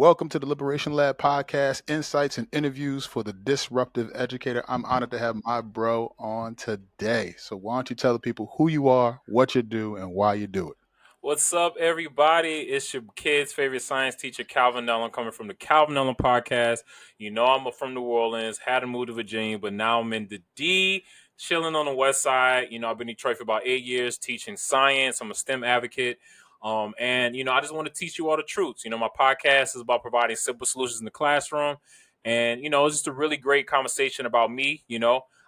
Welcome to the Liberation Lab podcast, insights and interviews for the disruptive educator. I'm honored to have my bro on today. So why don't you tell the people who you are, what you do, and why you do it? What's up, everybody? It's your kid's favorite science teacher, Calvin Nellum, coming from the Calvin Nellum podcast. You know I'm from New Orleans, had to move to Virginia, but now I'm in the D, chilling on the west side. I've been in Detroit for about 8 years, teaching science. I'm a STEM advocate. I just want to teach you all the truths. My podcast is about providing simple solutions in the classroom. And, it's just a really great conversation about me.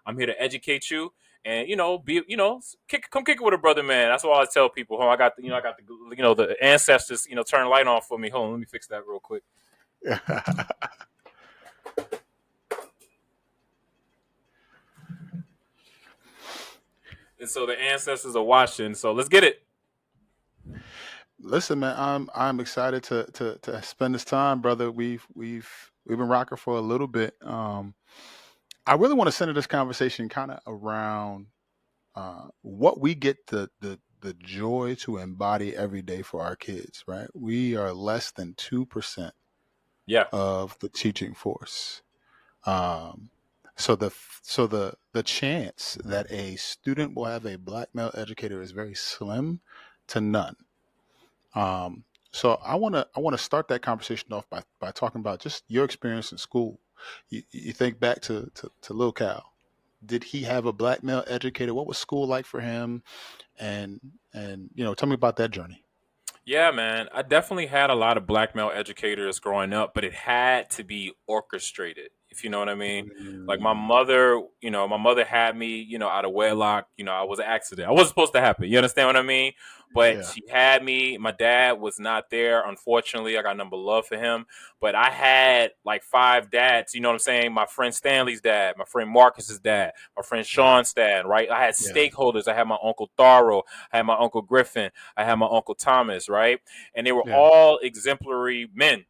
I'm here to educate you. And come kick it with a brother, man. That's what I tell people. I got the ancestors, turn the light on for me. Hold on, let me fix that real quick. And so the ancestors are watching. So let's get it. Listen, man, I'm excited to spend this time, brother. We've been rocking for a little bit. I really want to center this conversation kind of around what we get the joy to embody every day for our kids, right? We are less than 2% of the teaching force. So the chance that a student will have a black male educator is very slim to none. So I want to start that conversation off by talking about just your experience in school. You think back to Lil Cal. Did he have a black male educator? What was school like for him? And tell me about that journey. Yeah, man. I definitely had a lot of black male educators growing up, but it had to be orchestrated, if you know what I mean. Like my mother had me, out of wedlock. I was an accident. I wasn't supposed to happen. You understand what I mean? But she had me. My dad was not there, unfortunately. I got nothing but love for him. But I had like 5 dads, you know what I'm saying? My friend Stanley's dad, my friend Marcus's dad, my friend Sean's dad, right? I had stakeholders. I had my Uncle Tharo. I had my Uncle Griffin. I had my Uncle Thomas, right? And they were all exemplary men,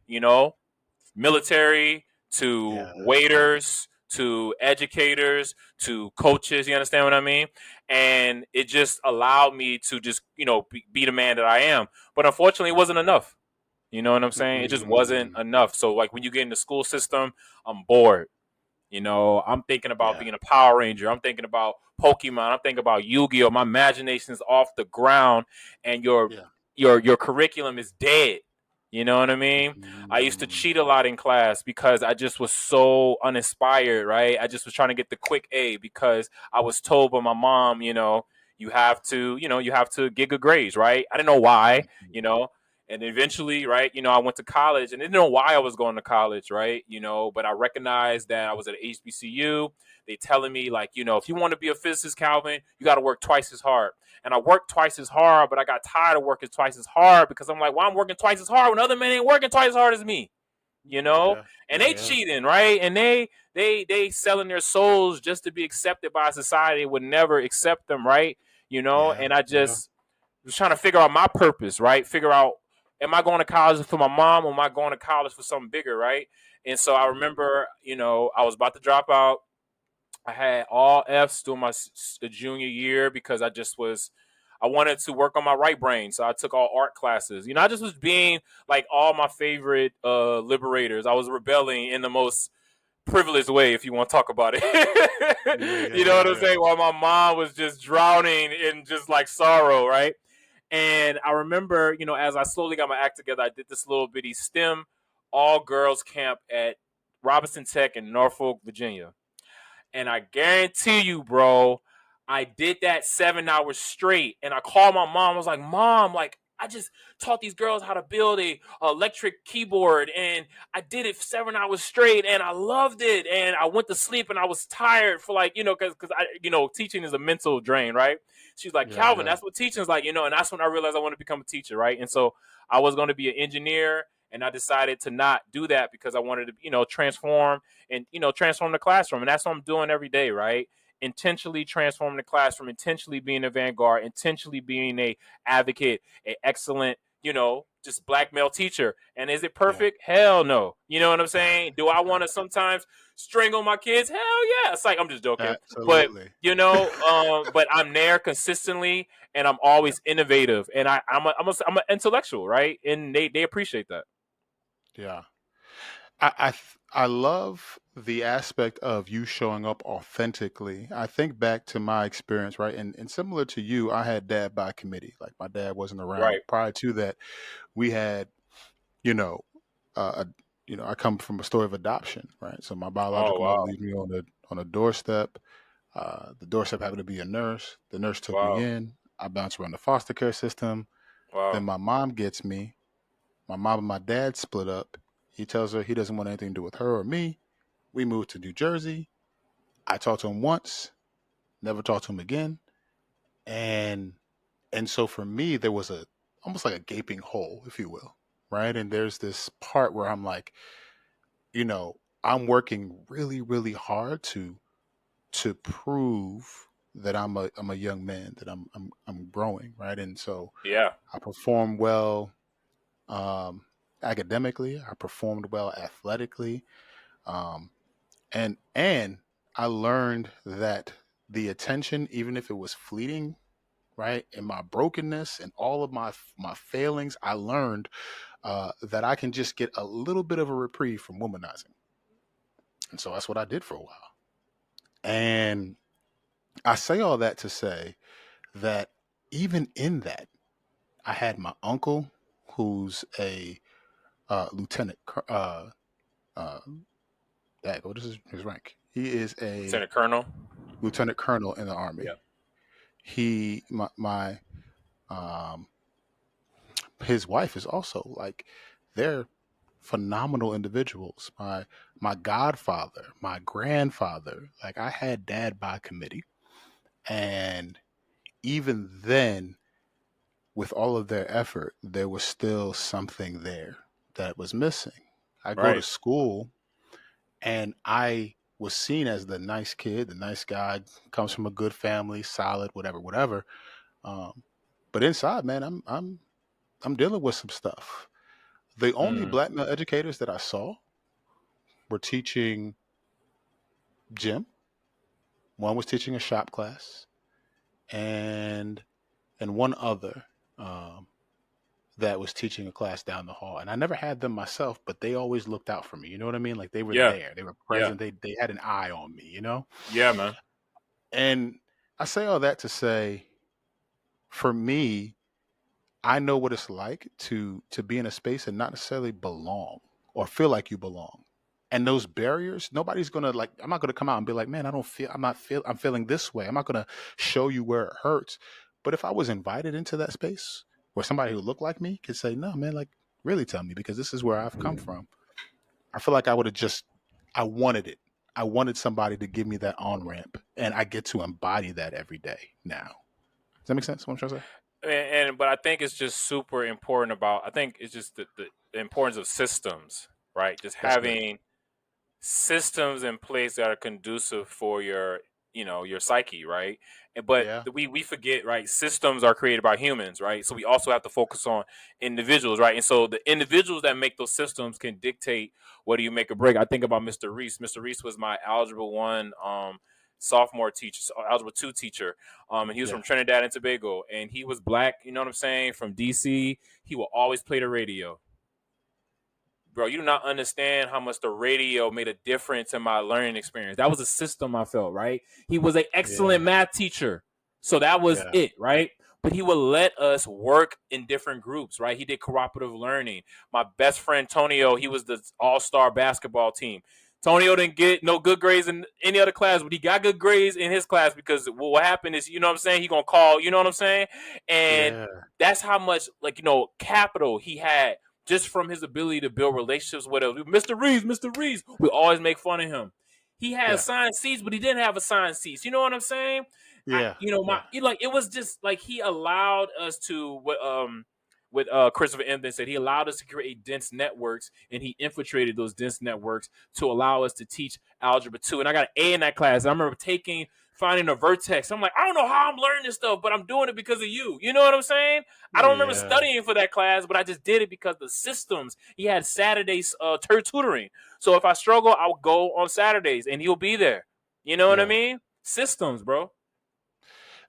military to waiters to educators to coaches. You understand what I mean? And it just allowed me to just, be the man that I am. But unfortunately, it wasn't enough. You know what I'm saying? It just wasn't enough. So like when you get in the school system, I'm bored. I'm thinking about being a Power Ranger. I'm thinking about Pokemon. I'm thinking about Yu-Gi-Oh! My imagination's off the ground, and your curriculum is dead. You know what I mean? I used to cheat a lot in class because I just was so uninspired, right? I just was trying to get the quick A because I was told by my mom, you have to get good grades, right? I didn't know why, and eventually, right, I went to college and I didn't know why I was going to college, right? But I recognized that I was at HBCU. They telling me like, if you want to be a physicist, Calvin, you got to work twice as hard. And I worked twice as hard, but I got tired of working twice as hard because I'm like, well, I'm working twice as hard when other men ain't working twice as hard as me, and they cheating, right? And they selling their souls just to be accepted by a society that would never accept them, right? And I just was trying to figure out my purpose, right? Figure out, am I going to college for my mom or am I going to college for something bigger, right? And so I remember, I was about to drop out. I had all F's during my junior year because I wanted to work on my right brain. So I took all art classes. I just was being like all my favorite liberators. I was rebelling in the most privileged way, if you want to talk about it. You know what I'm saying? While my mom was just drowning in just like sorrow, right? And I remember, as I slowly got my act together, I did this little bitty STEM all-girls camp at Robinson Tech in Norfolk, Virginia. And I guarantee you, bro, I did that 7 hours straight. And I called my mom. I was like, Mom, like, I just taught these girls how to build a electric keyboard. And I did it 7 hours straight. And I loved it. And I went to sleep and I was tired for like, because teaching is a mental drain, right? She's like, Calvin, that's what teaching is like, and that's when I realized I wanted to become a teacher, right? And so I was going to be an engineer. And I decided to not do that because I wanted to, transform the classroom. And that's what I'm doing every day, right? Intentionally transforming the classroom, intentionally being a vanguard, intentionally being a advocate, an excellent, just black male teacher. And is it perfect? Hell no. You know what I'm saying? Do I want to sometimes strangle my kids? Hell yeah. It's like, I'm just joking. Absolutely. But, but I'm there consistently and I'm always innovative. And I'm an intellectual, right? And they appreciate that. Yeah. I love the aspect of you showing up authentically. I think back to my experience, right? And similar to you, I had dad by committee. Like my dad wasn't around. Right. Prior to that, we had, you know, uh, a, I come from a story of adoption, right? So my Oh biological mother wow. leaves me on a doorstep. The doorstep happened to be a nurse. The nurse took me Wow. in. I bounced around the foster care system. Then Wow. my mom gets me. My mom and my dad split up. He tells her he doesn't want anything to do with her or me. We moved to New Jersey. I talked to him once, never talked to him again. And so for me, there was a almost like a gaping hole, if you will, right? And there's this part where I'm like, you know, I'm working really, really hard to prove that I'm a young man, that I'm growing, right? And so Yeah. I perform well um, academically. I performed well athletically. Um, and I learned that the attention, even if it was fleeting, right, in my brokenness and all of my failings, I learned that I can just get a little bit of a reprieve from womanizing, and so that's what I did for a while. And I say all that to say that even in that, I had my uncle, who's a lieutenant. Uh, what is his rank? He is a Lieutenant Colonel. lieutenant colonel in the army. Yeah. He my um his wife is also like, they're phenomenal individuals. My godfather, my grandfather, like I had dad by committee. And even then, with all of their effort, there was still something there that was missing. I go to Right. school and I was seen as the nice kid, the nice guy, comes from a good family, solid, whatever, whatever. Um, but inside, man, I'm dealing with some stuff. The only Mm. black male educators that I saw were teaching gym. One was teaching a shop class, and one other um, that was teaching a class down the hall. And I never had them myself, but they always looked out for me. You know what I mean? Like they were Yeah. there, they were Yeah. present. They had an eye on me. You know. Yeah, man. And I say all that to say, for me, I know what it's like to be in a space and not necessarily belong or feel like you belong. And those barriers, nobody's gonna like. I'm not gonna come out and be like, man, I don't feel. I'm not feel. I'm feeling this way. I'm not gonna show you where it hurts. But if I was invited into that space where somebody who looked like me could say, no, man, like really tell me because this is where I've come from. I feel like I would have just. I wanted it. I wanted somebody to give me that on ramp, and I get to embody that every day now. Does that make sense? What I'm trying to say? And but I think it's just super important about. I think it's just the importance of systems, right? Just That's good. having systems in place that are conducive for your your psyche, right? But Yeah. we forget, right? Systems are created by humans, right? So we also have to focus on individuals, right? And so the individuals that make those systems can dictate whether you make a break. I think about Mr. Reese. Mr. Reese was my algebra 1 sophomore teacher, algebra 2 teacher, and he was Yeah. from Trinidad and Tobago, and he was black, you know what I'm saying, from DC. He will always play the radio. Bro, you do not understand how much the radio made a difference in my learning experience. That was a system I felt, right? He was an excellent Yeah. math teacher. So that was Yeah. it, right? But he would let us work in different groups, right? He did cooperative learning. My best friend Tonio, he was the all-star basketball team. Tonio didn't get no good grades in any other class, but he got good grades in his class because what happened is, you know what I'm saying? He gonna call, you know what I'm saying? And Yeah. that's how much, like, capital he had just from his ability to build relationships with us. Mr. Reeves, Mr. Reeves, we always make fun of him. He had Yeah. assigned seats, but he didn't have assigned seats. You know what I'm saying? Yeah. My Yeah. like it was just like he allowed us to with Christopher Emden said he allowed us to create dense networks, and he infiltrated those dense networks to allow us to teach algebra 2. And I got an A in that class. I remember finding a vertex. I'm like, I don't know how I'm learning this stuff, but I'm doing it because of you. You know what I'm saying? I don't remember Yeah. studying for that class, but I just did it because the systems. He had Saturdays tutoring. So if I struggle, I'll go on Saturdays and he'll be there. You know what I Yeah. mean? Systems, bro.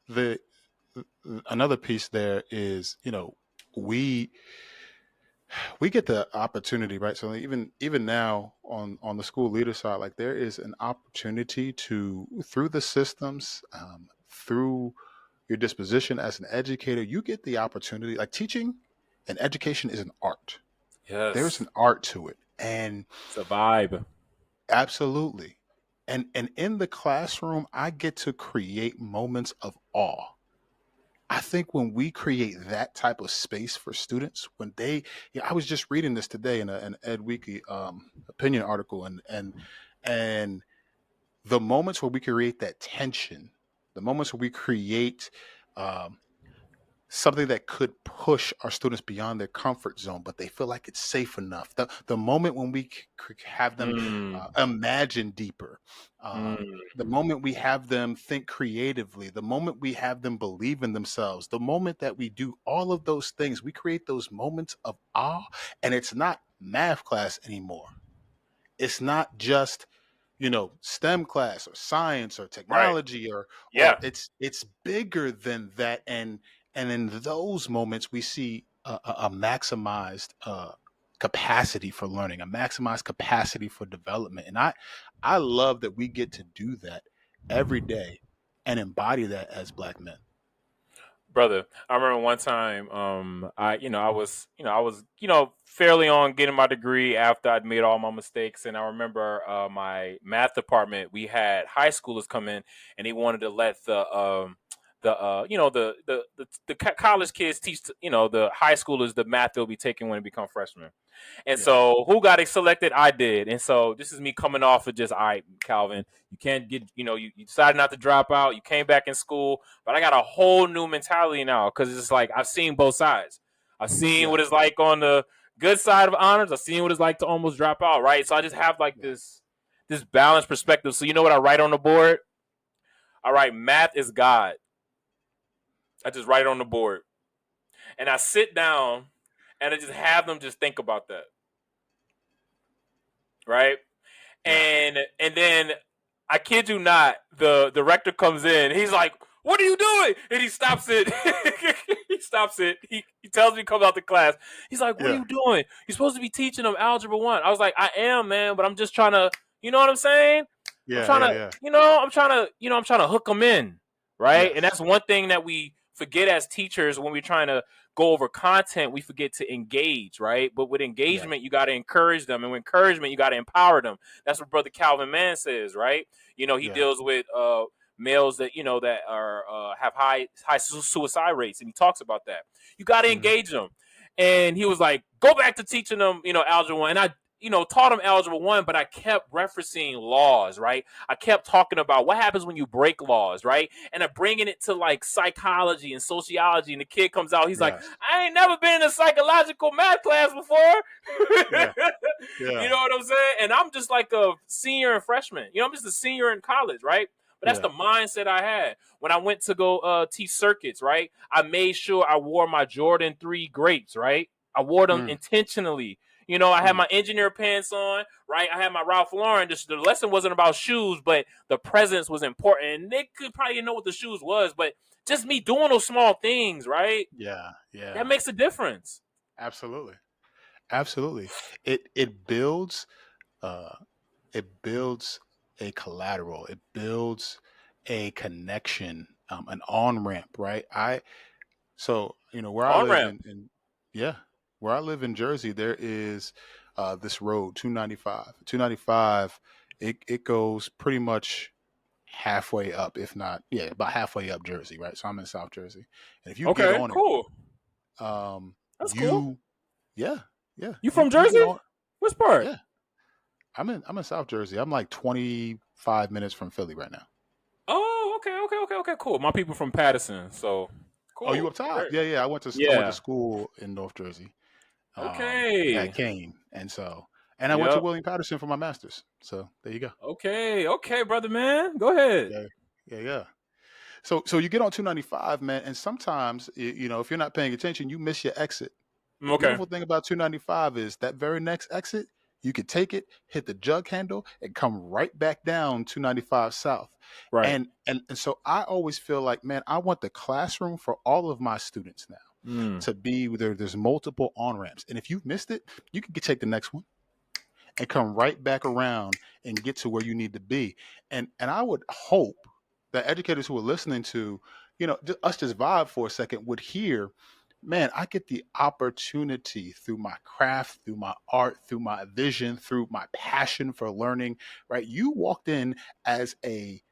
The another piece there is, we we get the opportunity, right? So even now on the school leader side, like there is an opportunity to through the systems, through your disposition as an educator, you get the opportunity. Like teaching and education is an art. There's Yes. an art to it, and It's a vibe. absolutely, and in the classroom, I get to create moments of awe. I think when we create that type of space for students, when they, yeah, I was just reading this today in an Ed Weekly opinion article, and the moments where we create that tension, the moments where we create um, something that could push our students beyond their comfort zone, but they feel like it's safe enough. The moment when we have them Mm, imagine deeper, mm. the moment we have them think creatively, the moment we have them believe in themselves, the moment that we do all of those things, we create those moments of awe. And it's not math class anymore. It's not just STEM class or science or Right. technology or Yeah. it's bigger than that. And in those moments we see a maximized capacity for learning, a maximized capacity for development. And I love that we get to do that every day and embody that as Black men. Brother, I remember one time, I was, fairly on getting my degree after I'd made all my mistakes, and I remember my math department. We had high schoolers come in, and they wanted to let the college kids teach, the high schoolers the math they'll be taking when they become freshmen. And Yeah, so who got it selected? I did. And so this is me coming off of just, all right, Calvin, you can't get, you decided not to drop out. You came back in school, but I got a whole new mentality now because it's like I've seen both sides. I've seen yeah, what it's like on the good side of honors. I've seen what it's like to almost drop out, right? So I just have like yeah. this balanced perspective. So you know what I write on the board? I write math is God. I just write it on the board. And I sit down and I just have them just think about that, right? Yeah. And then I kid you not, the director comes in. He's like, "What are you doing?" And he stops it. He stops it. He tells me to come out the class. He's like, "What are Yeah. you doing? You're supposed to be teaching them algebra 1." I was like, "I am, man, but I'm just trying to, you know what I'm saying? I'm Yeah. trying Yeah. to, Yeah. I'm trying to hook them in, right?" And Yes. that's one thing that we forget as teachers when we're trying to go over content. We forget to engage, right? But with Yeah. engagement, you got to encourage them, and with encouragement, you got to empower them. That's what Brother Calvin Mann says, right? He Yeah. deals with males that that are have high suicide rates, and he talks about that. You got to Hmm. engage them. And he was like, "Go back to teaching them, algebra 1." And I taught them algebra 1, but I kept referencing laws, right? I kept talking about what happens when you break laws, right? And I'm bringing it to like psychology and sociology. And the kid comes out, he's like, Yes. "I ain't never been in a psychological math class before." Yeah. You Yeah. know what I'm saying? And I'm just like a senior and freshman. I'm just a senior in college, right? But that's Yeah. the mindset I had when I went to go teach circuits, right? I made sure I wore my Jordan 3 grapes, right? I wore them Mm. intentionally. I had Mm. my engineer pants on, right? I had my Ralph Lauren. Just the lesson wasn't about shoes, but the presence was important. And they could probably know what the shoes was, but just me doing those small things, right? Yeah. That Yeah. makes a difference. Absolutely. Absolutely. It builds uh it builds a collateral. It builds a connection, an on ramp, right? Where I On live ramp. in yeah, where I live in Jersey, there is this road 295. 295, it goes pretty much halfway up, if not, yeah, about halfway up Jersey, right? So I'm in South Jersey. And if you get Okay, on it, cool. um That's cool. you yeah, yeah, You you from you get Jersey? on Which part? yeah. I'm in South Jersey. I'm like 25 minutes from Philly right now. Oh, okay, okay, okay, okay, cool. My people from Patterson, so Oh, you cool. up top? Great. Yeah, yeah. I went to Yeah. school in North Jersey, at Okay. Kane, and I went to Yep. William Patterson for my master's. So there you go. Okay. Okay, brother man. Go ahead. Yeah, yeah, yeah. So you get on 295, man, and sometimes if you're not paying attention, you miss your exit. The Okay. beautiful thing about 295 is that very next exit, you could take it, hit the jug handle, and come right back down 295 south. Right. And so I always feel like, man, I want the classroom for all of my students now. Mm. to be where there's multiple on ramps. And if you've missed it, you can take the next one and come right back around and get to where you need to be. And I would hope that educators who are listening to, us just vibe for a second would hear, man, I get the opportunity through my craft, through my art, through my vision, through my passion for learning, right? You walked in as a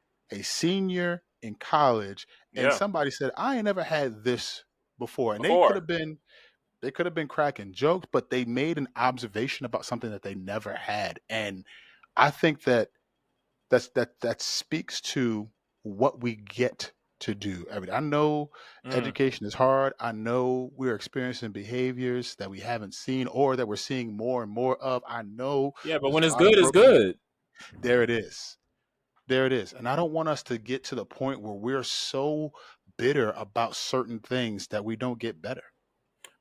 senior in college and Yeah. somebody said, I ain't never had this before. And Before. they could have been cracking jokes, but they made an observation about something that they never had. And I think that speaks to what we get to do every day. I know Mm. education is hard. I know we're experiencing behaviors that we haven't seen or that we're seeing more and more of. I know Yeah, but there's when a it's lot of good, it's broken. good. There it is. There it is. And I don't want us to get to the point where we're so bitter about certain things that we don't get better.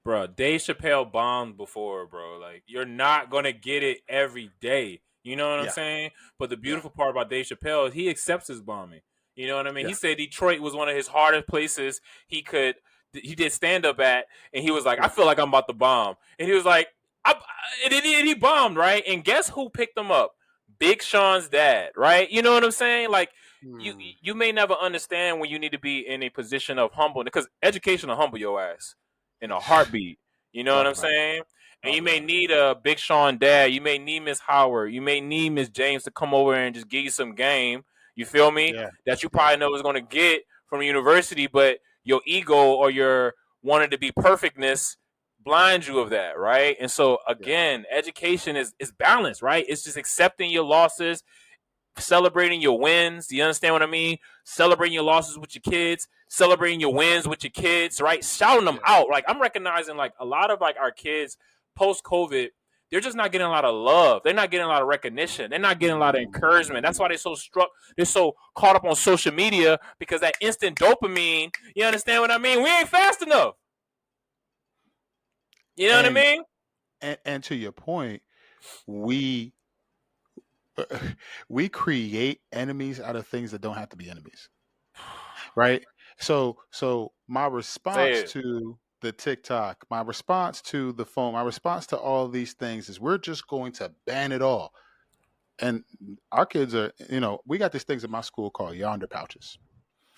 Bro, Dave Chappelle bombed before, bro. Like, you're not gonna get it every day. You know what I'm Yeah. saying? But the Yeah. beautiful part about Dave Chappelle is he accepts his bombing. You know what I mean? Yeah. He said Detroit was one of his hardest places he did stand up at, and he was like, I Yeah. feel like I'm about to bomb. And he was like, and he bombed, right? And guess who picked him up? Big Sean's dad, right? You know what I'm saying? Like, you Hmm. you may never understand when you need to be in a position of humble, because education will humble your ass in a heartbeat. You know what Talk I'm about it. saying? And you Talk may about it. need a Big Sean dad. You may need Miss Howard. You may need Miss James to come over and just give you some game. You feel me? Yeah. That you Yeah. probably know is going to get from the university, but your ego or your wanting to be perfectness blinds you of that, right? And so Yeah. again, education is balance, right? It's just accepting your losses, celebrating your wins. Do you understand what I mean? Celebrating your losses with your kids, celebrating your wins with your kids, right? Shouting them Yeah. out. Like, I'm recognizing like a lot of like our kids post COVID, they're just not getting a lot of love. They're not getting a lot of recognition. They're not getting a lot of encouragement. That's why they're so struck. They're so caught up on social media because that instant dopamine. You understand what I mean? We ain't fast enough. You know what I And mean? and to your point, we we create enemies out of things that don't have to be enemies, right? So my Say response it. to the TikTok, my response to the phone, my response to all these things is we're just going to ban it all. And our kids are, we got these things at my school called yonder pouches.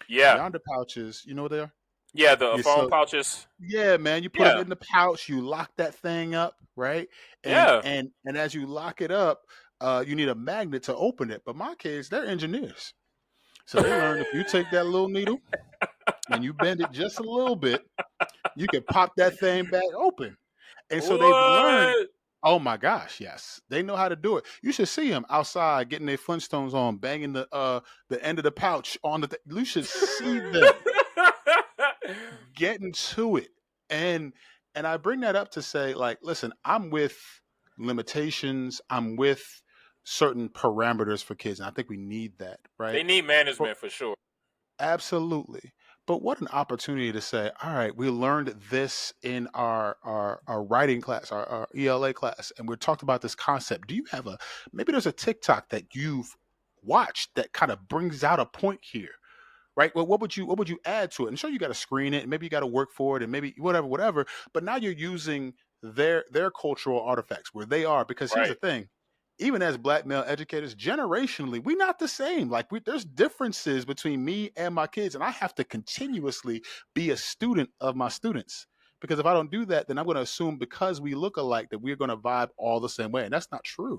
Yeah. Yonder pouches, you know what they are? Yeah. The Yeah, phone so pouches. yeah, man, you put them Yeah. in the pouch, you lock that thing up, right? And Yeah. and and as you lock it up, you need a magnet to open it. But my kids, they're engineers, so they learned if you take that little needle and you bend it just a little bit, you can pop that thing back open. And so they've learned. What? Oh my gosh, yes, they know how to do it. You should see them outside getting their Flintstones on, banging the end of the pouch on the. You should see them getting to it. And I bring that up to say, like, listen, I'm with limitations, I'm with certain parameters for kids, and I think we need that, They right? need But management for sure. absolutely. But what an opportunity to say, all right, we learned this in our writing class, our ELA class, and we talked about this concept. Do you have maybe there's a TikTok that you've watched that kind of brings out a point here, right? Well, what would you add to it? And sure, you got to screen it, and maybe you got to work for it, and maybe whatever. But now you're using their cultural artifacts where they are. Because here's the Right. thing: even as black male educators, generationally, we're not the same. Like there's differences between me and my kids, and I have to continuously be a student of my students. Because if I don't do that, then I'm going to assume because we look alike that we're going to vibe all the same way, and that's not true.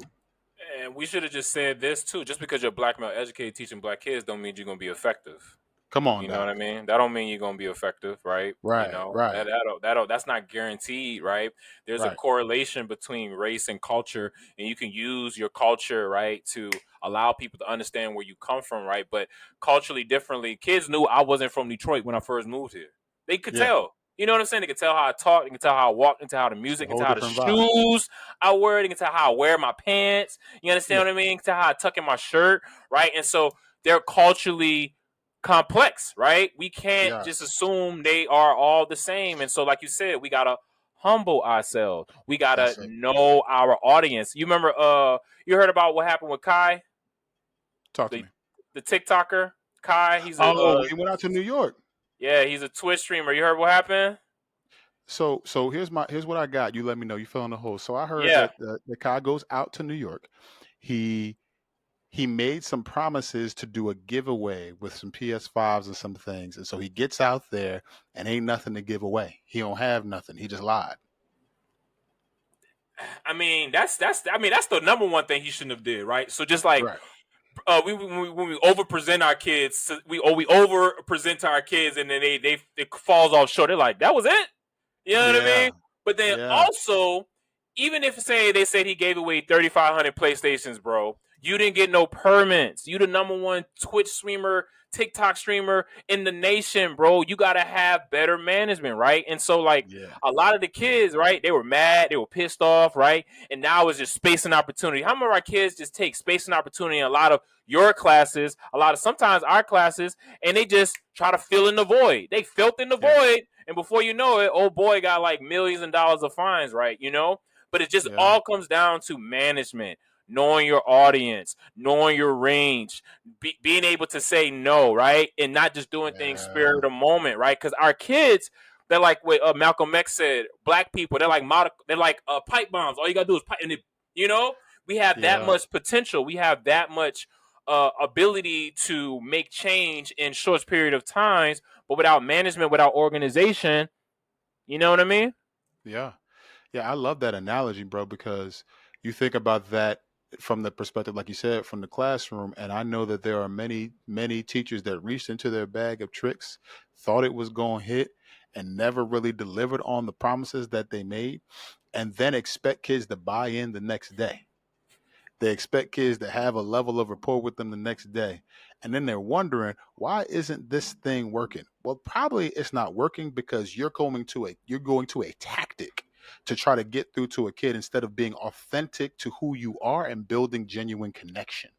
And we should have just said this too. Just because you're a black male educator teaching black kids don't mean you're gonna be effective. Come on, You know what I Doc. mean? That don't mean you're gonna be effective, right? You Right, know right, that's not guaranteed, right? There's a right. correlation between race and culture, and you can use your culture, right, to allow people to understand where you come from, right? But culturally differently, kids knew I wasn't from Detroit when I first moved here. They could Yeah, tell. You know what I'm saying? They could tell how I talk. They can tell how I walk. They can tell how the it's a music. They can whole tell how the different vibe. shoes I wear. They can tell how I wear my pants. You understand Yeah, what I mean? They can tell how I tuck in my shirt, right? And so they're culturally complex, right? We can't just yes, assume they are all the same. And so, like you said, we gotta humble ourselves. We gotta that's it. know our audience. You remember you heard about what happened with Kai, Talk to the me. the TikToker? Kai, he's a Oh, he went out to New York. yeah, he's a Twitch streamer. You heard what happened? So here's what I got. You let me know. You fill in the hole. So I heard Yeah. that the guy goes out to New York. He he made some promises to do a giveaway with some PS5s and some things, and so he gets out there and ain't nothing to give away. He don't have nothing. He just lied. I mean, that's the number one thing he shouldn't have did, right? So just like Right. when we over present our kids, we over present to our kids, and then they it falls off short. They're like, that was it. You know what I Yeah. mean? But then Yeah. also, even if say they said he gave away 3,500 PlayStations, bro, you didn't get no permits. You the number one Twitch streamer, TikTok streamer in the nation, bro. You gotta have better management, right? And so like Yeah. a lot of the Yeah. kids, right? They were mad, they were pissed off, right? And now it's just space and opportunity. How many of our kids just take space and opportunity in a lot of your classes, a lot of sometimes our classes, and they just try to fill in the void. They filled in the Yeah. void, and before you know it, old boy got like millions of dollars of fines, right? You know? But it just Yeah. all comes down to management, knowing your audience, knowing your range, being able to say no, right? And not just doing things spirit Yeah. of the moment, right? Because our kids, they're like what Malcolm X said, black people, they're like pipe bombs. All you gotta do is pipe, and you know, we have that Yeah. much potential. We have that much ability to make change in short period of times, but without management, without organization, you know what I mean? Yeah. Yeah, I love that analogy, bro, because you think about that from the perspective, like you said, from the classroom. And I know that there are many, many teachers that reached into their bag of tricks, thought it was going to hit, and never really delivered on the promises that they made, and then expect kids to buy in the next day. They expect kids to have a level of rapport with them the next day. And then they're wondering, why isn't this thing working? Well, probably it's not working because you're going to a tactic to try to get through to a kid instead of being authentic to who you are and building genuine connection.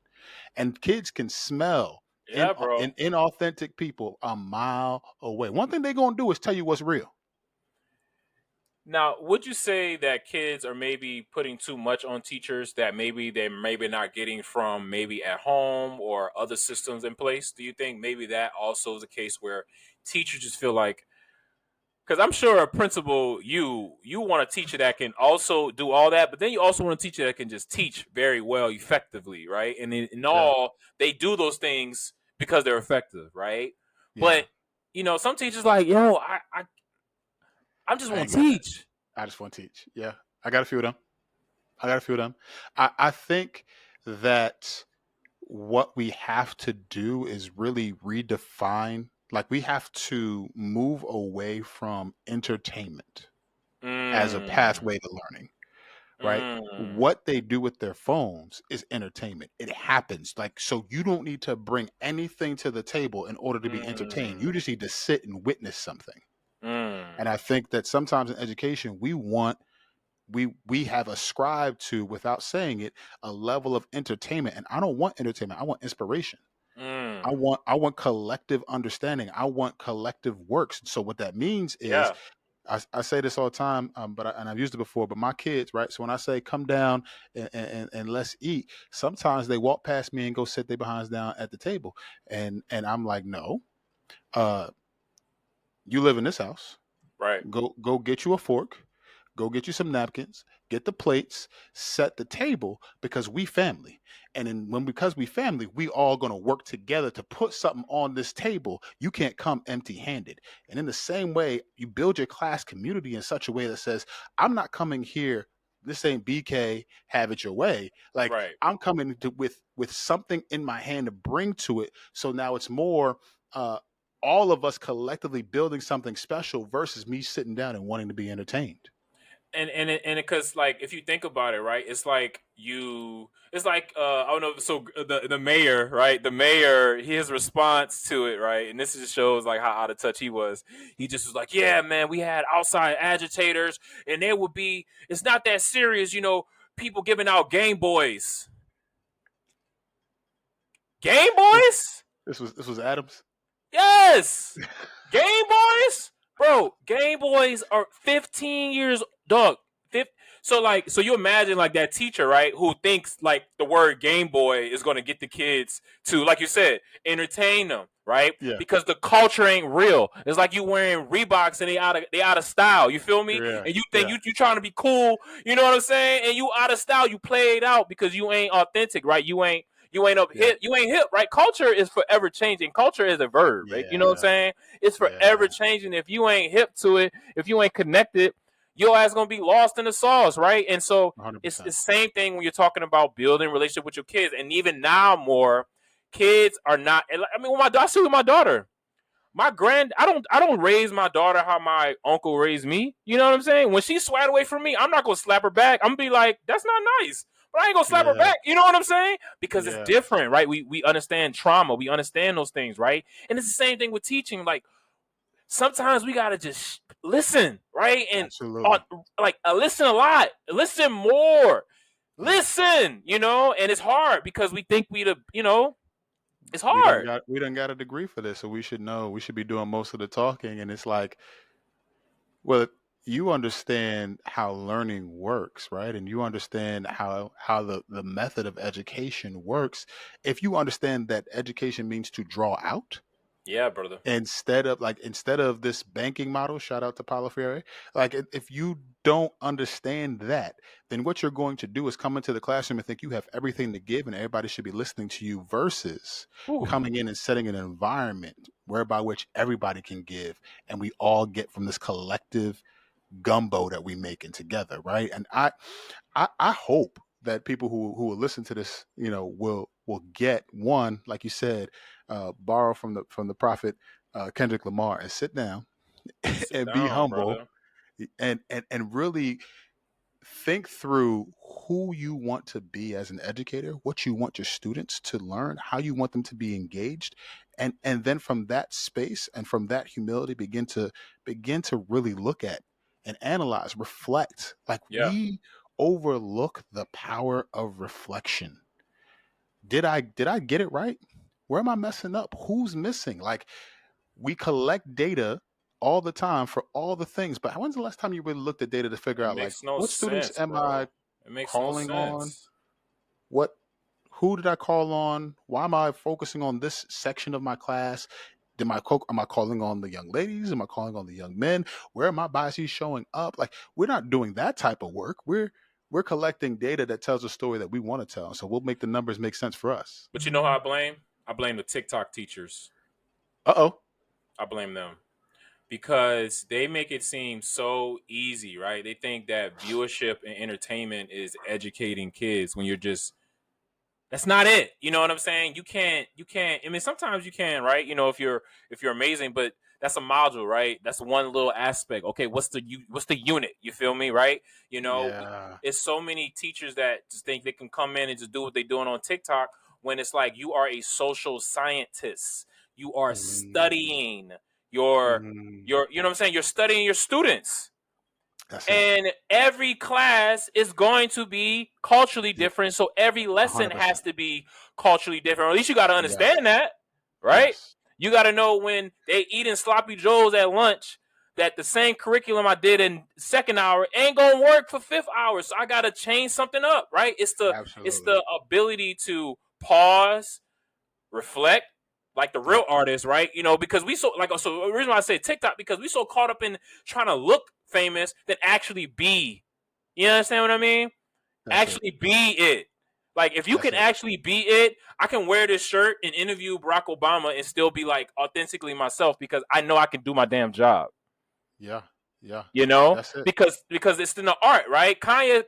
And kids can smell Yeah, bro. inauthentic people a mile away. One thing they're going to do is tell you what's real. Now, would you say that kids are maybe putting too much on teachers that maybe they're maybe not getting from maybe at home or other systems in place? Do you think maybe that also is a case where teachers just feel like, because I'm sure a principal, you want a teacher that can also do all that, but then you also want a teacher that can just teach very well, effectively, right? And in Yeah. all, they do those things because they're effective, right? Yeah. But some teachers like, yo, I just I want ain't to got that. teach. I just want to teach. Yeah. I got a few of them. I got a few of them. I think that what we have to do is really redefine, like, we have to move away from entertainment as a Mm, pathway to learning, right? mm, What they do with their phones is entertainment. It happens. Like, so you don't need to bring anything to the table in order to be entertained. mm, You just need to sit and witness something. And I mm. think that sometimes in education, we have ascribed to, without saying it, a level of entertainment. And I don't want entertainment. I want inspiration. Mm. I want collective understanding. I want collective works. So what that means is, Yeah. I say this all the time, and I've used it before. But my kids, right? So when I say come down and let's eat, sometimes they walk past me and go sit their behinds down at the table, and I'm like, no, uh, you live in this house. Right. Go get you a fork. Go get you some napkins. Get the plates. Set the table, because we family. And then because we family, we all gonna work together to put something on this table. You can't come empty-handed. And in the same way, you build your class community in such a way that says, I'm not coming here. This ain't BK. Have it your way. Like, Right. I'm coming with something in my hand to bring to it. So now it's more. All of us collectively building something special versus me sitting down and wanting to be entertained. And because like if you think about it, right, it's like I don't know. So the mayor, right, the mayor, his response to it, right, and this just shows like how out of touch he was. He just was like, yeah, man, we had outside agitators, and they would be. It's not that serious, people giving out Game Boys. Game This, Boys. this was Adams. Yes, Game Boys, bro. Game Boys are 15 years, dog. So you imagine like that teacher, right, who thinks like the word Game Boy is going to get the kids to, like you said, entertain them, right? Yeah. Because the culture ain't real. It's like you wearing Reeboks and they out of style. You feel me? Yeah. And you think Yeah. you trying to be cool. You know what I'm saying? And you out of style. You play it out because you ain't authentic, right? You ain't up Yeah. hip. You ain't hip, right? Culture is forever changing. Culture is a verb, right? You know what I'm Yeah. saying? It's forever Yeah. changing. If you ain't hip to it, if you ain't connected, your ass gonna be lost in the sauce, right? And so it's 100%. the same thing when you're talking about building relationship with your kids, and even now more kids are not. I mean, I see with my daughter. I don't raise my daughter how my uncle raised me. You know what I'm saying? When she swat away from me, I'm not gonna slap her back. I'm gonna be like, that's not nice. But I ain't gonna slap her Yeah. back. You know what I'm saying? Because it's Yeah. different, right? We understand trauma. We understand those things, right? And it's the same thing with teaching. Like sometimes we gotta just listen, right? And Absolutely. listen a lot, listen more, Yeah. listen. And it's hard because we think it's We done hard. got we done got a degree for this, so we should know. We should be doing most of the talking. And it's like, well, you understand how learning works, right? And you understand how the method of education works. If you understand that education means to draw out, Yeah, brother. instead of this banking model, shout out to Paulo Freire, like if you don't understand that, then what you're going to do is come into the classroom and think you have everything to give and everybody should be listening to you, versus Whew. coming in and setting an environment whereby which everybody can give and we all get from this collective gumbo that we making together, right? And I hope that people who will listen to this, will get one, like you said, borrow from the prophet Kendrick Lamar, and sit down Sit and be down, humble, brother. and really think through who you want to be as an educator, what you want your students to learn, how you want them to be engaged, and then from that space and from that humility begin to really look at and analyze, reflect. Like, Yeah. we overlook the power of reflection. Did I get it right? Where am I messing up? Who's missing? Like, we collect data all the time for all the things, but when's the last time you really looked at data to figure It out, like, makes no what students sense, am I bro. It makes no calling on? sense. What Who did I call on? Why am I focusing on this section of my class? Am I calling on the young ladies? Am I calling on the young men? Where are my biases showing up? Like, we're not doing that type of work. We're collecting data that tells a story that we want to tell. So we'll make the numbers make sense for us. But you know how I blame? I blame the TikTok teachers. Uh-oh. I blame them because they make it seem so easy, right? They think that viewership and entertainment is educating kids when you're just that's not it. You know what I'm saying? You can't I mean sometimes you can, right? If you're amazing, but that's a module, right? That's one little aspect. Okay, what's the unit? You feel me, right? You know, Yeah. it's so many teachers that just think they can come in and just do what they're doing on TikTok when it's like you are a social scientist. You are Mm, studying your mm. your you know what I'm saying? You're studying your students. That's it. And every class is going to be culturally Yeah, different. So every lesson 100%. has to be culturally different. Or at least you got to Yes. understand that, right? Yes. You got to know when they eating sloppy joes at lunch that the same curriculum I did in second hour ain't gonna work for fifth hour. So I got to change something up, right? It's Absolutely. the ability to pause, reflect, like the real Yep. artists, right? Because so the reason why I say TikTok because we so caught up in trying to look famous than actually be. You understand what I mean? That's it. Actually be it. Like if you That's can it. actually be it, I can wear this shirt and interview Barack Obama and still be like authentically myself because I know I can do my damn job. Yeah. Yeah. You know, That's it. because it's in the art, right? Kanye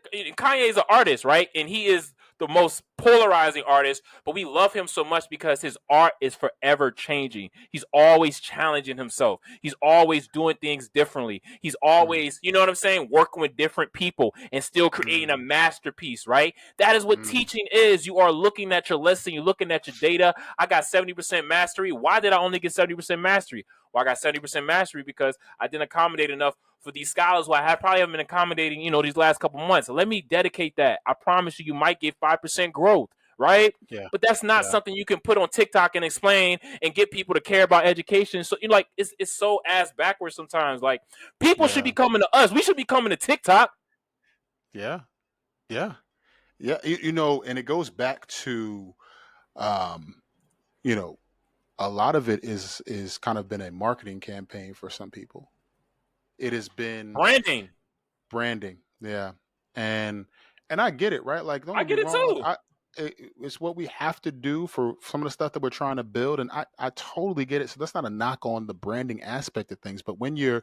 is an artist, right? And he is the most polarizing artist, but we love him so much because his art is forever changing. He's always challenging himself. He's always doing things differently. He's Mm, always, you know what I'm saying, working with different people and still creating a mm, masterpiece, right? That is what mm. teaching is. You are looking at your lesson, you're looking at your data. I got 70% mastery. Why did I only get 70% mastery? Well, I got 70% mastery because I didn't accommodate enough for these scholars who I probably haven't been accommodating, these last couple months. So let me dedicate that. I promise you, you might get 5% growth, right? Yeah. But that's not Yeah. something you can put on TikTok and explain and get people to care about education. So it's so ass backwards sometimes. Like people should be Yeah. coming to us. We should be coming to TikTok. Yeah. Yeah. Yeah. And it goes back to, um, you know, a lot of it is kind of been a marketing campaign for some people. It has been Branding. branding, yeah, and and I get it, right? Like, don't I get me get it wrong. Like, too. it's what we have to do for some of the stuff that we're trying to build, and I totally get it. So that's not a knock on the branding aspect of things, but when your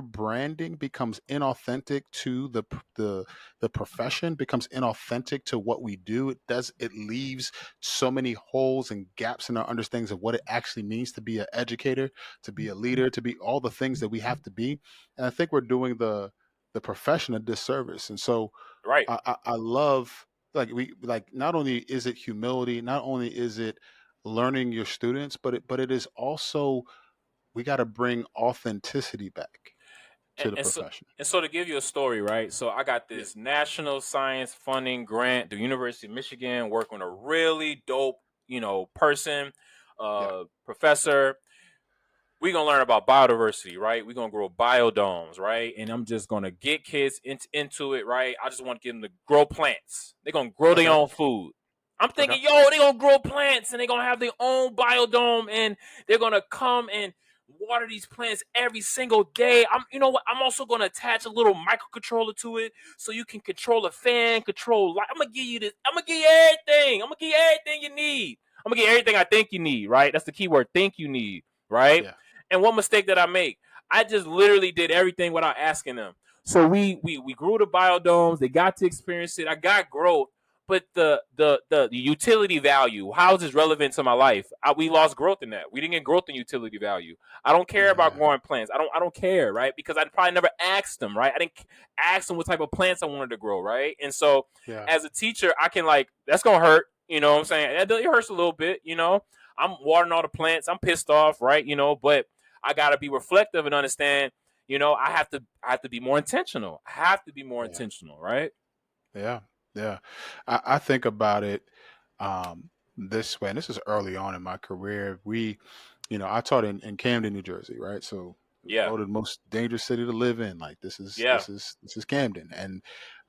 branding becomes inauthentic to the profession, becomes inauthentic to what we do, it leaves so many holes and gaps in our understandings of what it actually means to be an educator, to be a leader, to be all the things that we have to be. And I think we're doing the profession a disservice. And so Right. I love, like, we like, not only is it humility, not only is it learning your students, but it is also, we got to bring authenticity back and, to the and so profession. and so to give you a story, right? So I got Yeah. this national science funding grant through University of Michigan, working with a really dope, person, Yeah. professor. We're gonna learn about biodiversity, right? We're gonna grow biodomes, right? And I'm just gonna get kids into it, right? I just want to get them to grow plants. They're gonna grow their Okay. own food. I'm Okay. thinking, yo, they're gonna grow plants and they're gonna have their own biodome and they're gonna come and water these plants every single day. You know what? I'm also gonna attach a little microcontroller to it so you can control a fan, control light. I'm gonna give you this. I'm gonna give you everything. I'm gonna give you everything you need. I'm gonna give you everything I think you need, right? That's the key word, think you need, right? Yeah. And one mistake that I make, I just literally did everything without asking them. So we grew the biodomes. They got to experience it. I got growth, but the utility value, how is this relevant to my life? We lost growth in that. We didn't get growth in utility value. I don't care about Yeah. growing plants. I don't care, right? Because I probably never asked them, right? I didn't ask them what type of plants I wanted to grow, right? And so Yeah. as a teacher, I can, like, that's gonna hurt. You know what I'm saying? It hurts a little bit. I'm watering all the plants. I'm pissed off, right? But I gotta be reflective and understand. I have to be more intentional. I have to be more Yeah. intentional, right? Yeah. Yeah. I think about it this way, and this is early on in my career. I taught in Camden, New Jersey, right? So Yeah, voted most dangerous city to live in. Like, this is yeah. this is this is Camden. And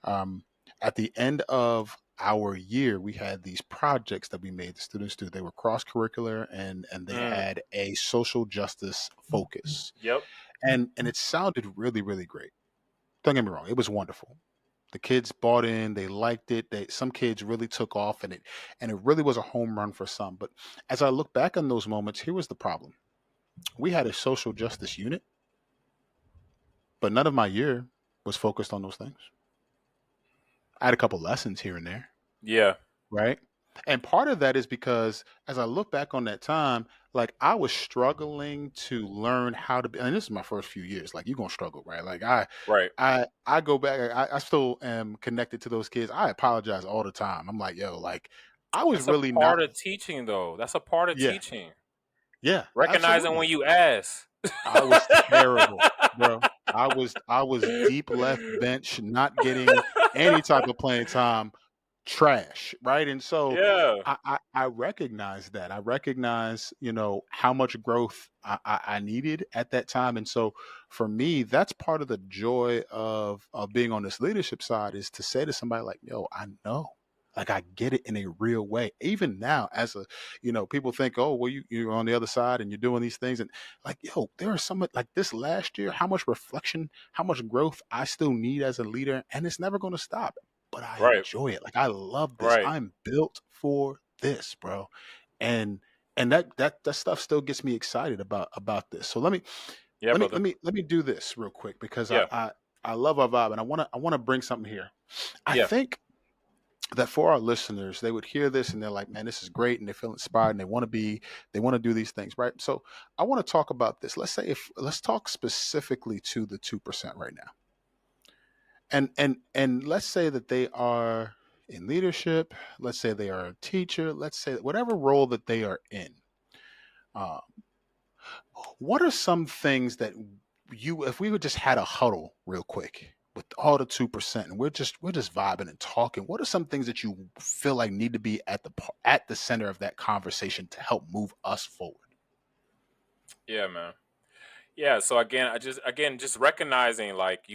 um, at the end of our year, we had these projects that we made the students do. They were cross curricular, and they Mm, had a social justice focus, yep. and it sounded really, really great. Don't get me wrong, it was wonderful. The kids bought in, they liked it. Some kids really took off, and it really was a home run for some. But as I look back on those moments, here was the problem. We had a social justice unit, but none of my year was focused on those things. I had a couple lessons here and there, Yeah, right? And part of that is because as I look back on that time, like, I was struggling to learn how to be, and this is my first few years. Like, you're gonna struggle, right? Like, right. I go back, I still am connected to those kids. I apologize all the time. I'm like, yo, like, I was That's a really not. part of teaching, though. That's a part of Yeah, teaching. yeah, Recognizing absolutely. when you ask. I was terrible, bro. I was deep left bench, not getting any type of playing time, trash, right? And so Yeah, I recognize that. I recognize, how much growth I needed at that time. And so for me, that's part of the joy of being on this leadership side, is to say to somebody like, yo, I know. Like, I get it in a real way. Even now, as people think, oh, well, you're on the other side and you're doing these things. And, like, yo, there are some, like, this last year, how much reflection, how much growth I still need as a leader. And it's never going to stop, but I right, enjoy it. Like, I love this. right. I'm built for this, bro. And that stuff still gets me excited about this. So let me Yeah, let me brother. let me let me do this real quick, because I Yeah, I, I love our vibe, and I want to bring something here. I yeah, think that for our listeners, they would hear this and they're like, man, this is great, and they feel inspired and they want to do these things, right? So I want to talk about this. Let's talk specifically to the 2% right now. And let's say that they are in leadership, let's say they are a teacher, let's say whatever role that they are in. Uh, what are some things that if we would just had a huddle real quick with all the 2%, and we're just vibing and talking, what are some things that you feel like need to be at the center of that conversation to help move us forward? yeah, man. Yeah, so again, just recognizing, like,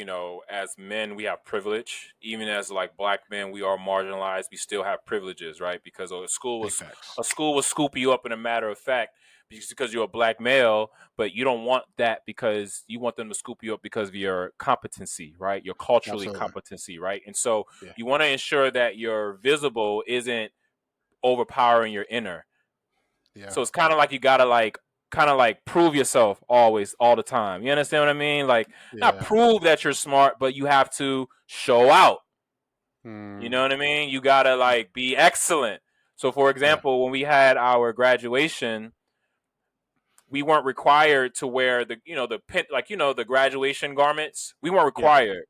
as men we have privilege, even as like black men we are marginalized. We still have privileges, right? Because Big facts. a school will scoop you up in a matter of fact because you're a black male, but you don't want that because you want them to scoop you up because of your competency, right? Your culturally Absolutely. competency, right? And so Yeah. you want to ensure that your visible isn't overpowering your inner. Yeah. So it's kind of like you gotta like kind of like prove yourself always, all the time. You understand what I mean? Like, not Yeah. prove that you're smart, but you have to show out. You Mm, know what I mean? You gotta like be excellent. So, for yeah. example, when we had our graduation, we weren't required to wear the graduation garments. We weren't Yeah. required.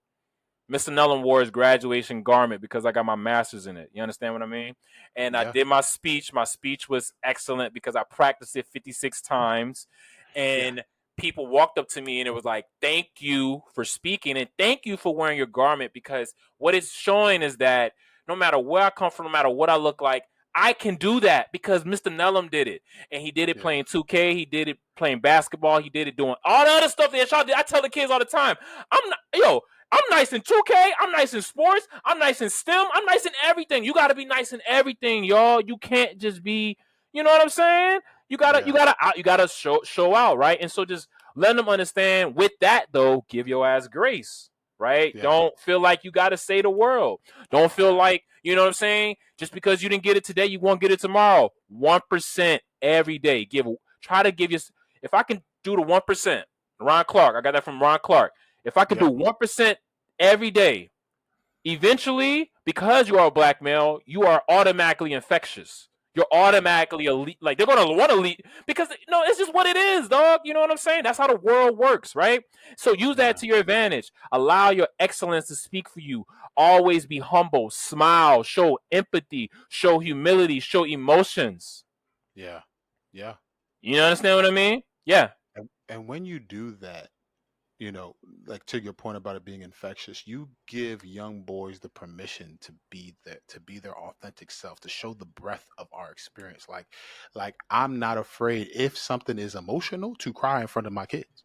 Mr. Nellum wore his graduation garment because I got my master's in it. You understand what I mean? And I Yeah. did my speech. My speech was excellent because I practiced it 56 times. Yeah. And people walked up to me and it was like, thank you for speaking and thank you for wearing your garment, because what it's showing is that no matter where I come from, no matter what I look like, I can do that because Mr. Nellum did it. And he did it Yeah. playing 2K. He did it playing basketball. He did it doing all the other stuff that y'all did. I tell the kids all the time, I'm nice in 2K. I'm nice in sports. I'm nice in STEM. I'm nice in everything. You got to be nice in everything, y'all. You can't just be, you know what I'm saying? Yeah. You gotta show out, right? And so just let them understand. With that though, give your ass grace, right? Yeah. Don't feel like you got to say the world. Don't feel Yeah. like, you know what I'm saying? Just because you didn't get it today, you won't get it tomorrow. 1% every day. Try to give you. If I can do the 1%, Ron Clark. I got that from Ron Clark. If I can do Yep. 1% every day, eventually, because you are a black male, you are automatically infectious. You're Yeah. automatically elite. Like, they're gonna want to lead because no, it's just what it is, dog. You know what I'm saying? That's how the world works, right? So use that Yeah. to your advantage. Allow your excellence to speak for you. Always be humble, smile, show empathy, show humility, show emotions. Yeah. Yeah. You understand what I mean? Yeah. And when you do that, you know, like to your point about it being infectious, you give young boys the permission to be their authentic self, to show the breadth of our experience. Like I'm not afraid if something is emotional to cry in front of my kids.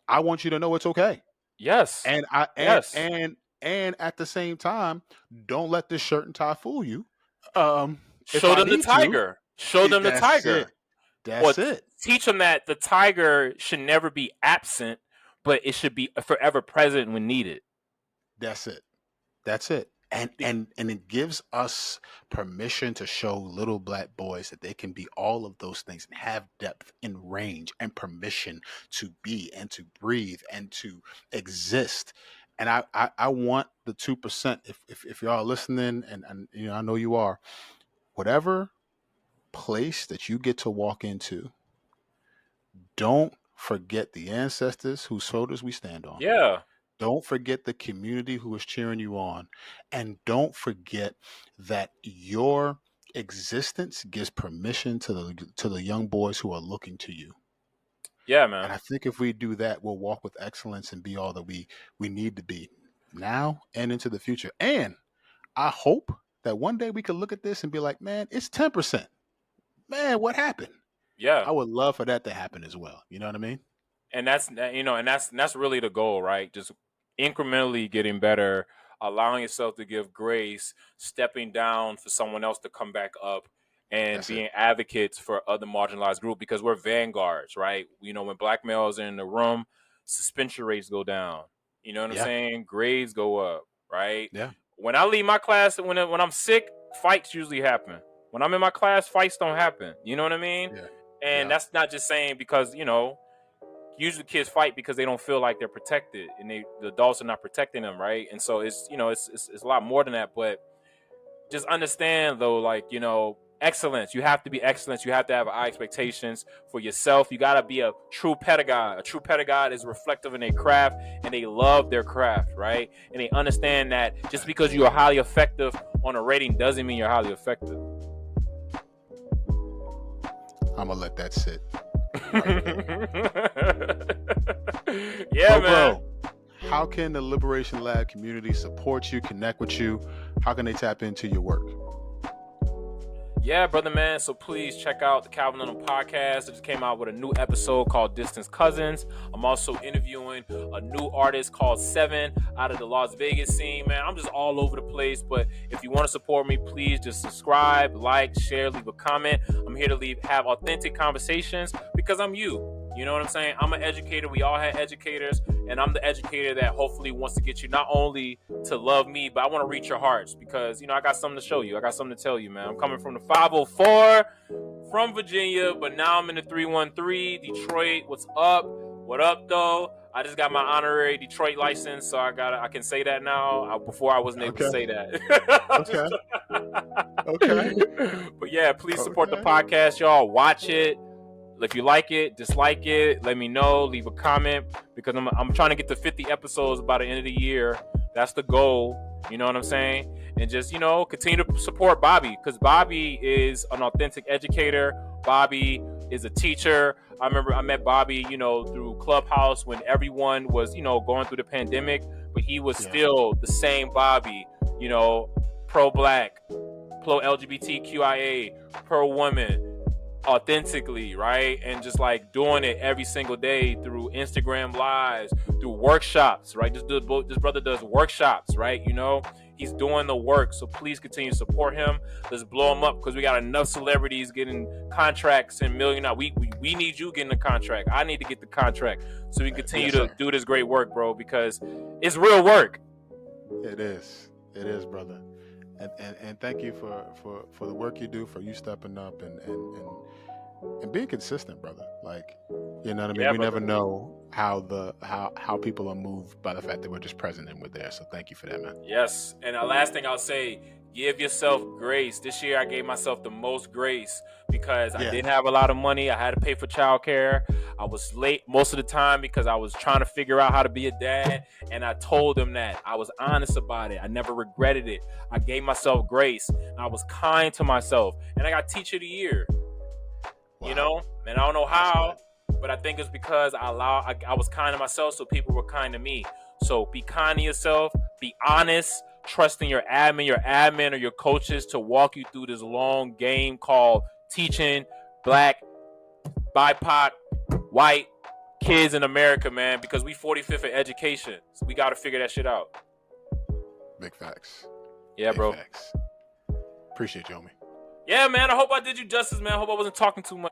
I want you to know it's okay. Yes. And I Yes. and at the same time, don't let this shirt and tie fool you. Um, if Show I them the need to, tiger. Show them the that's it. tiger. Or That's it. teach them that the tiger should never be absent, but it should be forever present when needed. That's it. That's it. And it gives us permission to show little black boys that they can be all of those things and have depth and range and permission to be and to breathe and to exist. And I want the 2%, if y'all are listening, and you know I know you are, whatever place that you get to walk into, don't forget the ancestors whose shoulders we stand on. Yeah. Don't forget the community who is cheering you on. And don't forget that your existence gives permission to the young boys who are looking to you. Yeah, And man. I think if we do that, we'll walk with excellence and be all that we need to be now and into the future. And I hope that one day we could look at this and be like, man, it's 10%. Man, what happened? Yeah. I would love for that to happen as well. You know what I mean? And that's really the goal, right? Just incrementally getting better, allowing yourself to give grace, stepping down for someone else to come back up, and That's it. being advocates for other marginalized groups, because we're vanguards, right? When black males are in the room, suspension rates go down. You know what I'm Yeah. saying? Grades go up, right? Yeah. When I leave my class, when I'm sick, fights usually happen. When I'm in my class, fights don't happen. You know what I mean? Yeah. And Yeah. that's not just saying because, usually kids fight because they don't feel like they're protected, and the adults are not protecting them, right? And so it's a lot more than that. But just understand though, like, excellence. You have to be excellence. You have to have high expectations for yourself. You got to be a true pedagogue. A true pedagogue is reflective in their craft, and they love their craft, right? And they understand that just because you are highly effective on a rating doesn't mean you're highly effective. I'm gonna let that sit. Right. Yeah, So, man. bro, how can the Liberation Lab community support you, connect with you? How can they tap into your work? Yeah, brother man. So please check out the Calvin Nellum podcast. I just came out with a new episode called Distance Cousins. I'm also interviewing a new artist called Seven out of the Las Vegas scene, man. I'm just all over the place. But if you want to support me, please just subscribe, like, share, leave a comment. I'm here to have authentic conversations because I'm you. You know what I'm saying? I'm an educator. We all had educators, and I'm the educator that hopefully wants to get you not only to love me, but I want to reach your hearts because, I got something to show you. I got something to tell you, man. I'm coming from the 504 from Virginia, but now I'm in the 313, Detroit. What's up? What up, though? I just got my honorary Detroit license, so I can say that now. Before I wasn't able to say that. Okay. But yeah, please support the podcast, y'all. Watch it. If you like it, dislike it, let me know. Leave a comment because I'm trying to get to 50 episodes by the end of the year. That's the goal. You know what I'm saying? And just, continue to support Bobby because Bobby is an authentic educator. Bobby is a teacher. I remember I met Bobby, through Clubhouse when everyone was, going through the pandemic, but he was still the same Bobby, pro-black, pro-LGBTQIA, pro-woman, authentically, right? And just like doing it every single day through Instagram lives, through workshops, right? This brother does workshops, right? He's doing the work, so please continue to support him. Let's blow him up because we got enough celebrities getting contracts and million. We need you getting the contract. I need to get the contract so we can continue to do this great work, bro, because it's real work. It is, brother. And thank you for the work you do, for you stepping up and being consistent, brother. Like, you know what I mean? We never know how people are moved by the fact that we're just present and we're there. So thank you for that, man. Yes. And the last thing I'll say, give yourself grace. This year I gave myself the most grace because I didn't have a lot of money. I had to pay for childcare. I was late most of the time because I was trying to figure out how to be a dad. And I told them that. I was honest about it. I never regretted it. I gave myself grace. And I was kind to myself. And I got Teacher of the Year. Wow. And I don't know how, but I think it's because I was kind to myself, so people were kind to me. So be kind to yourself. Be honest. Trusting your admin or your coaches to walk you through this long game called teaching black, BIPOC, white kids in America, man, because we 45th in education. So we got to figure that shit out. Big facts. Yeah, Big bro. Facts. Appreciate you, homie. Yeah, man. I hope I did you justice, man. I hope I wasn't talking too much.